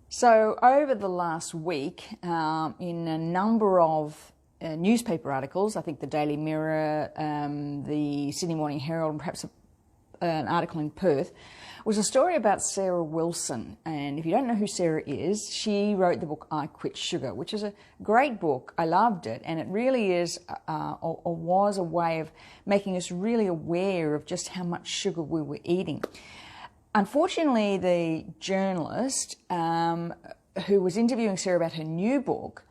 So over the last week, in a number of newspaper articles, I think the Daily Mirror, the Sydney Morning Herald, and perhaps an article in Perth, was a story about Sarah Wilson. And if you don't know who Sarah is, she wrote the book I Quit Sugar, which is a great book. I loved it, and it really is or was a way of making us really aware of just how much sugar we were eating. Unfortunately, the journalist who was interviewing Sarah about her new book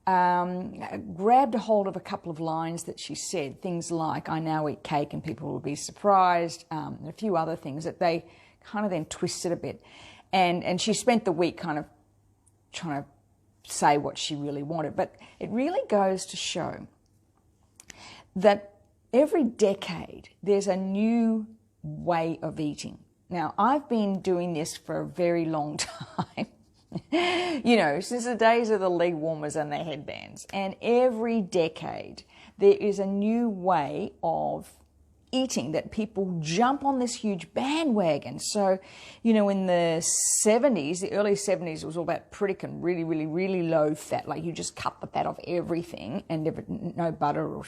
grabbed a hold of a couple of lines that she said, things like, "I now eat cake and people will be surprised," and a few other things that they kind of then twisted a bit. And she spent the week kind of trying to say what she really wanted. But it really goes to show that every decade there's a new way of eating. Now, I've been doing this for a very long time. You know, since the days of the leg warmers and the headbands. And every decade, there is a new way of eating that people jump on this huge bandwagon. So, you know, in the 70s, the early 70s, it was all about Pritikin, really, really, really low fat. Like, you just cut the fat off everything and no butter or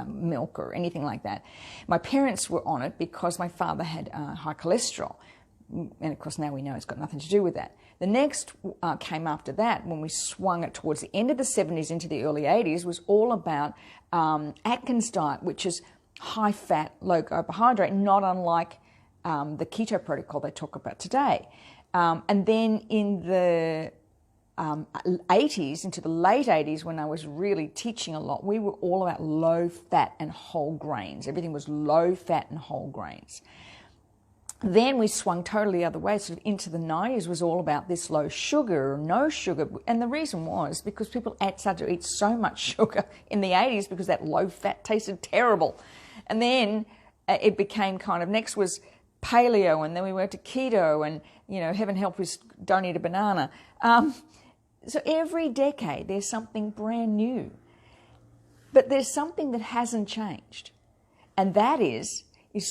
milk or anything like that. My parents were on it because my father had high cholesterol. And of course, now we know it's got nothing to do with that. The next came after that, when we swung it towards the end of the 70s into the early 80s, was all about Atkins diet, which is high fat, low carbohydrate, not unlike the keto protocol they talk about today. And then in the 80s, into the late 80s, when I was really teaching a lot, we were all about low fat and whole grains. Everything was low fat and whole grains. Then we swung totally the other way, sort of into the 90s was all about this low sugar or no sugar. And the reason was because people started to eat so much sugar in the 80s because that low fat tasted terrible. And then it became kind of, next was paleo, and then we went to keto, and, you know, heaven help us, don't eat a banana. So every decade there's something brand new. But there's something that hasn't changed, and that is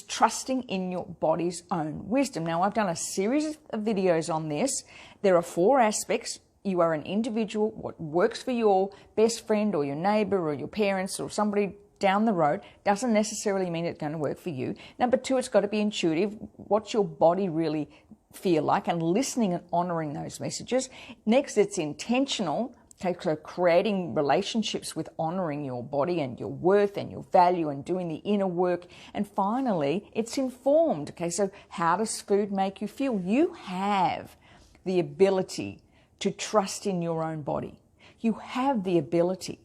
trusting in your body's own wisdom. Now, I've done a series of videos on this. There are 4 aspects. You are an individual. What works for your best friend or your neighbor or your parents or somebody down the road doesn't necessarily mean it's going to work for you. Number 2, it's got to be intuitive. What's your body really feel like? And listening and honoring those messages. Next, it's intentional. Okay, so creating relationships with honoring your body and your worth and your value and doing the inner work. And finally, it's informed. Okay, so how does food make you feel? You have the ability to trust in your own body. You have the ability.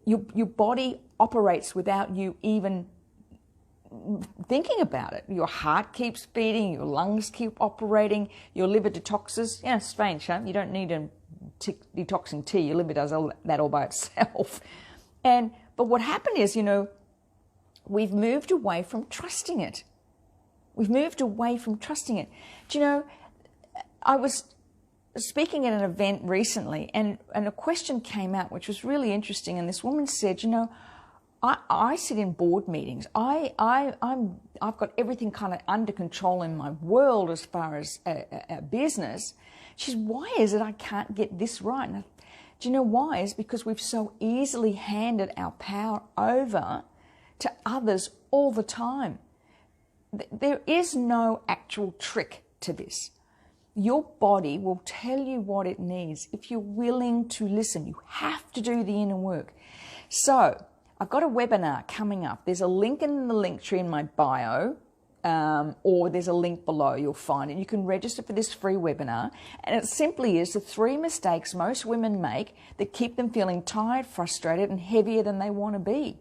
Your body operates without you even thinking about it. Your heart keeps beating, your lungs keep operating, your liver detoxes. Yeah, it's strange, huh? You don't need a detoxing tea. Your liver does all that all by itself. But what happened is, you know, we've moved away from trusting it. We've moved away from trusting it. Do you know, I was speaking at an event recently, and a question came out which was really interesting. And this woman said, you know, I sit in board meetings. I've got everything kind of under control in my world as far as a business. She's, why is it I can't get this right? And do you know why? It's because we've so easily handed our power over to others all the time. There is no actual trick to this. Your body will tell you what it needs if you're willing to listen. You have to do the inner work. So I've got a webinar coming up. There's a link in the link tree in my bio, or there's a link below. You'll find it. You can register for this free webinar. And it simply is the 3 mistakes most women make that keep them feeling tired, frustrated, and heavier than they want to be.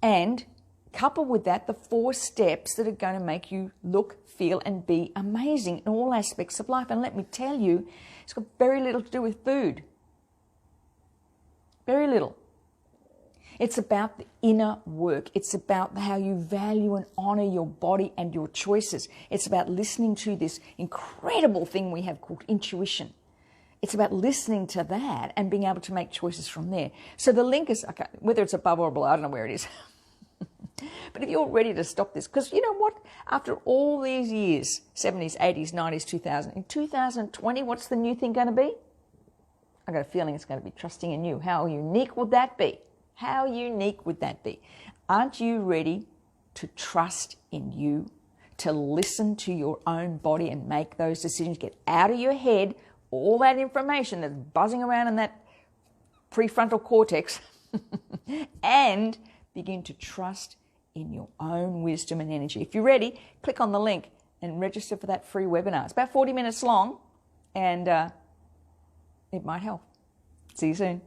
And couple with that the 4 steps that are going to make you look, feel, and be amazing in all aspects of life. And let me tell you, it's got very little to do with food. Very little. It's about the inner work. It's about how you value and honor your body and your choices. It's about listening to this incredible thing we have called intuition. It's about listening to that and being able to make choices from there. So the link is, okay, whether it's above or below, I don't know where it is. But if you're ready to stop this, because you know what? After all these years, 70s, 80s, 90s, 2000, in 2020, what's the new thing going to be? I've got a feeling it's going to be trusting in you. How unique would that be? How unique would that be? Aren't you ready to trust in you, to listen to your own body and make those decisions? Get out of your head all that information that's buzzing around in that prefrontal cortex and begin to trust in your own wisdom and energy. If you're ready, click on the link and register for that free webinar. It's about 40 minutes long and it might help. See you soon.